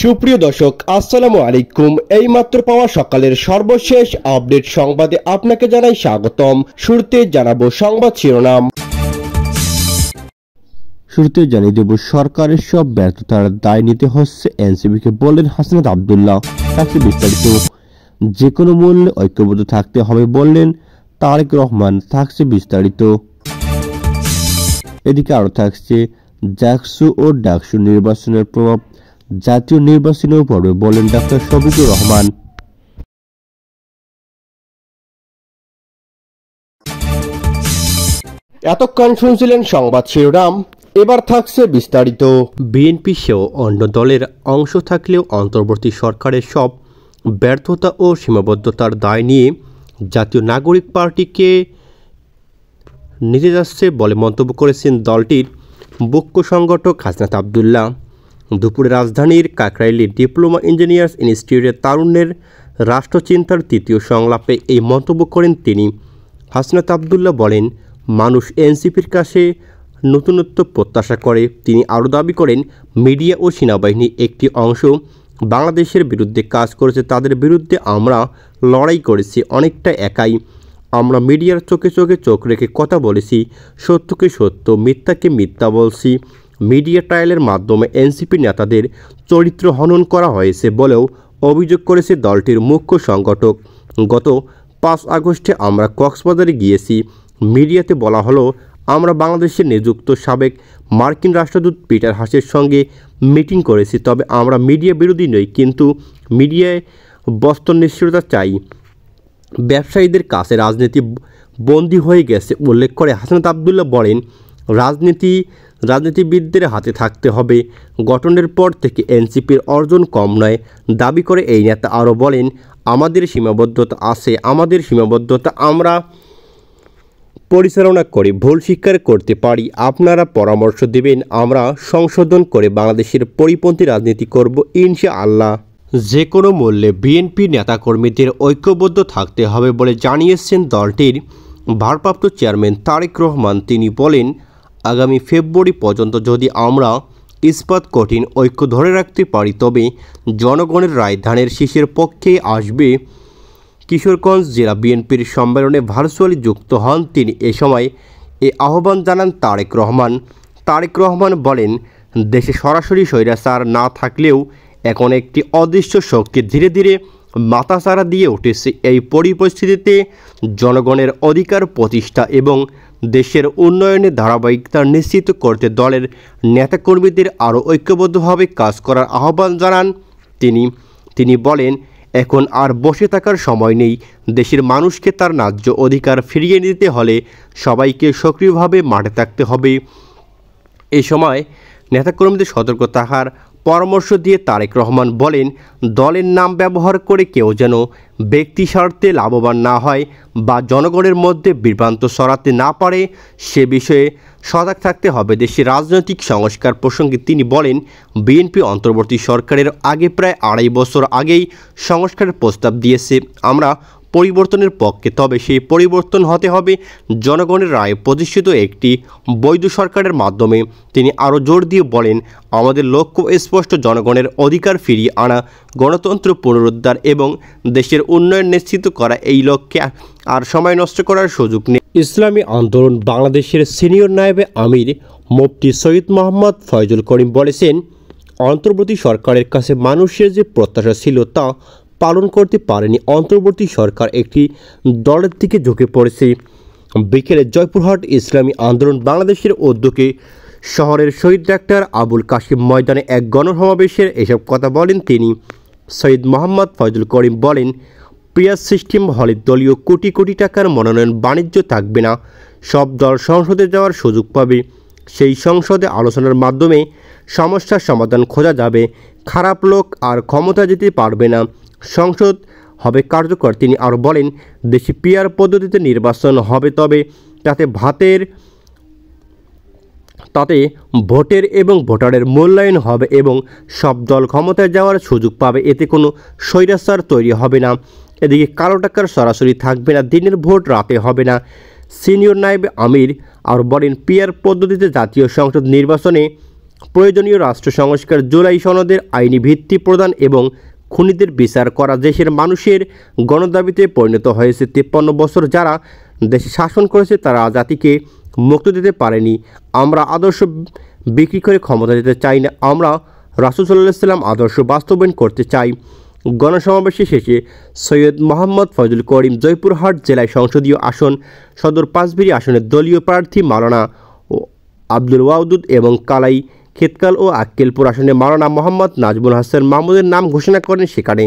সুপ্রিয় দর্শক আসসালামু আলাইকুম। এইমাত্র পাওয়া সকালের সর্বশেষ আপডেট সংবাদে আপনাকে জানাই স্বাগতম। শুরুতে জানাবো সংবাদ শিরোনাম। শুরুতে জানিয়ে দেব সরকারের সব ব্যর্থতার দায় নিতে হচ্ছে এনসিপিকে, বললেন হাসনাত আব্দুল্লাহ। থাকছে বিস্তারিত। যে কোনো মূল্যে ঐক্যবদ্ধ থাকতে হবে বললেন তারেক রহমান। থাকছে বিস্তারিত। এদিকে আরো থাকছে জাকসু ও ডাকসু নির্বাচনের প্রভাব জাতীয় নির্বাচনেও পড়বে বলেন ডাক্তার শফিকুর রহমান। এতক্ষণ শুনছিলেন সংবাদ শিরোনাম, এবার থাকছে বিস্তারিত। বিএনপি সহ অন্য দলের অংশ থাকলেও অন্তর্বর্তী সরকারের সব ব্যর্থতা ও সীমাবদ্ধতার দায় নিয়ে জাতীয় নাগরিক পার্টিকে নিতে যাচ্ছে বলে মন্তব্য করেছেন দলটির মুখ্য সংগঠক হাসনাত আব্দুল্লাহ। দুপুরে রাজধানীর কাকরাইলে ডিপ্লোমা ইঞ্জিনিয়ার্স ইনস্টিটিউটের তারুণ্যের রাষ্ট্রচিন্তার তৃতীয় সংলাপে এই মন্তব্য করেন তিনি। হাসনাত আব্দুল্লাহ বলেন, মানুষ এনসিপির কাছে নতুনত্ব প্রত্যাশা করে। তিনি আরও দাবি করেন, মিডিয়া ও সেনাবাহিনীর একটি অংশ বাংলাদেশের বিরুদ্ধে কাজ করেছে। তাদের বিরুদ্ধে আমরা লড়াই করেছি অনেকটা একাই। আমরা মিডিয়ার চোখে চোখে চোখ রেখে কথা বলেছি, সত্যকে সত্য, মিথ্যাকে মিথ্যা বলছি। মিডিয়া ট্রায়ালের মাধ্যমে এনসিপি নেতাদের চরিত্র হনন করা হয়েছে বলেও অভিযোগ করেছে দলটির মুখ্য সংগঠক। গত 5 আগস্টে আমরা কক্সবাজারে গিয়েছি। মিডিয়াতে বলা হলো আমরা বাংলাদেশে নিযুক্ত সাবেক মার্কিন রাষ্ট্রদূত পিটার হাসের সঙ্গে মিটিং করেছি। তবে আমরা মিডিয়া বিরোধী নই, কিন্তু মিডিয়ায় বস্তুনিষ্ঠতা চাই। ব্যবসায়ীদের কাছে রাজনীতি বন্দী হয়ে গেছে উল্লেখ করে হাসনাত আব্দুল্লাহ বলেন, রাজনীতিবিদদের হাতে থাকতে হবে। গঠনের পর থেকে এনসিপির অর্জন কম নয় দাবি করে এই নেতা আরও বলেন, আমাদের সীমাবদ্ধতা আছে, আমাদের সীমাবদ্ধতা আমরা পরিচালনা করে ভুল স্বীকার করতে পারি। আপনারা পরামর্শ দেবেন, আমরা সংশোধন করে বাংলাদেশের পরিপন্থী রাজনীতি করব ইনশাআল্লাহ। যে কোনো মূল্যে বিএনপি নেতাকর্মীদের ঐক্যবদ্ধ থাকতে হবে বলে জানিয়েছেন দলটির ভারপ্রাপ্ত চেয়ারম্যান তারেক রহমান। তিনি বলেন, আগামী ফেব্রুয়ারি পর্যন্ত যদি আমরা ইস্পাত কঠিন ঐক্য ধরে রাখতে পারি তবে জনগণের রায় ধানের শীষের পক্ষে আসবে। কিশোরগঞ্জ জেলা বিএনপির সম্মেলনে ভার্চুয়ালি যুক্ত হন তিনি। এ সময় এ আহ্বান জানান তারেক রহমান বলেন, দেশে সরাসরি স্বৈরাচার না থাকলেও এখন একটি অদৃশ্য শক্তি ধীরে ধীরে মাথাচাড়া দিয়ে উঠেছে। এই পরিস্থিতিতে জনগণের অধিকার প্রতিষ্ঠা এবং দেশের উন্নয়নের ধারাবাহিকতা নিশ্চিত করতে দলের নেতাকর্মীদের আরও ঐক্যবদ্ধভাবে কাজ করার আহ্বান জানান তিনি বলেন, এখন আর বসে থাকার সময় নেই। দেশের মানুষকে তার ন্যায্য অধিকার ফিরিয়ে নিতে হলে সবাইকে সক্রিয়ভাবে মাঠে থাকতে হবে। এ সময় নেতাকর্মীদের সতর্ক থাকার পরামর্শ দিয়ে তারেক রহমান বলেন, দলের নাম ব্যবহার করে কেউ যেন ব্যক্তি স্বার্থে লাভবান না হয় বা জনগণের মধ্যে বিভ্রান্ত ছড়াতে না পারে সে বিষয়ে সজাগ থাকতে হবে। দেশের রাজনৈতিক সংস্কার প্রসঙ্গে তিনি বলেন, বিএনপি অন্তর্বর্তী সরকারের আগে প্রায় 2.5 বছর আগেই সংস্কারের প্রস্তাব দিয়েছে। আমরা পরিবর্তনের পক্ষে, তবে সেই পরিবর্তন হতে হবে জনগণের রায়ে প্রতিষ্ঠিত একটি বৈধ সরকারের মাধ্যমে। তিনি আরও জোর দিয়ে বলেন, আমাদের লক্ষ্য স্পষ্ট, জনগণের অধিকার ফিরিয়ে আনা, গণতন্ত্র পুনরুদ্ধার এবং দেশের উন্নয়ন নিশ্চিত করা। এই লক্ষ্যে আর সময় নষ্ট করার সুযোগ নেই। ইসলামী আন্দোলন বাংলাদেশের সিনিয়র নায়েবে আমির মুফতি সৈয়দ মোহাম্মদ ফয়জুল করিম বলেছেন, অন্তর্বর্তী সরকারের কাছে মানুষের যে প্রত্যাশা ছিল তা পালন করতে পারেনি। অন্তর্বর্তী সরকার একটি দলের দিকে ঝুঁকে পড়েছে। বিকেলে জয়পুরহাট ইসলামী আন্দোলন বাংলাদেশের উদ্যোগে শহরের শহীদ ডাক্তার আবুল কাশিম ময়দানে এক গণসমাবেশের এসব কথা বলেন তিনি। সৈয়দ মোহাম্মদ ফয়জুল করিম বলেন, পিয়ার সিস্টেম হলে দলীয় কোটি কোটি টাকার মনোনয়ন বাণিজ্য থাকবে না। সব দল সংসদে যাওয়ার সুযোগ পাবে। সেই সংসদে আলোচনার মাধ্যমে সমস্যার সমাধান খোঁজা যাবে। খারাপ লোক আর ক্ষমতা যেতে পারবে না। সংসদ হবে কার্যকর। তিনি আরও বলেন, দেশে পিয়ার পদ্ধতিতে নির্বাচন হবে, তবে তাতে ভোটের এবং ভোটারের মূল্যায়ন হবে এবং সব দল ক্ষমতায় যাওয়ার সুযোগ পাবে। এতে কোনো স্বৈরাচার তৈরি হবে না। এদিকে কালো টাকার সরাসরি থাকবে না। দিনের ভোট রাতে হবে না। সিনিয়র নায়েব আমির আর বলেন, পিয়ার পদ্ধতিতে জাতীয় সংসদ নির্বাচনে প্রয়োজনীয় রাষ্ট্র সংস্কার, জুলাই সনদের আইনি ভিত্তি প্রদান এবং খুনিদের বিচার করা দেশের মানুষের গণদাবিতে পরিণত হয়েছে। 53 বছর যারা দেশে শাসন করেছে তারা জাতিকে মুক্তি দিতে পারেনি। আমরা আদর্শ বিক্রি করে ক্ষমতা দিতে চাই না, আমরা রাসূল সাল্লাল্লাহু আলাইহি ওয়াসাল্লাম আদর্শ বাস্তবায়ন করতে চাই। গণসমাবেশে শেষে সৈয়দ মোহাম্মদ ফয়জুল করিম জয়পুরহাট জেলায় সংসদীয় আসন সদর পাঁচবিড়ি আসনের দলীয় প্রার্থী মাওলানা আব্দুল ওয়াদুদ এবং কালাই খেতকাল ও আক্কেলপুর আসনে মাওলানা মোহাম্মদ নাজমুল হাসান মাহমুদের নাম ঘোষণা করেন। সেখানে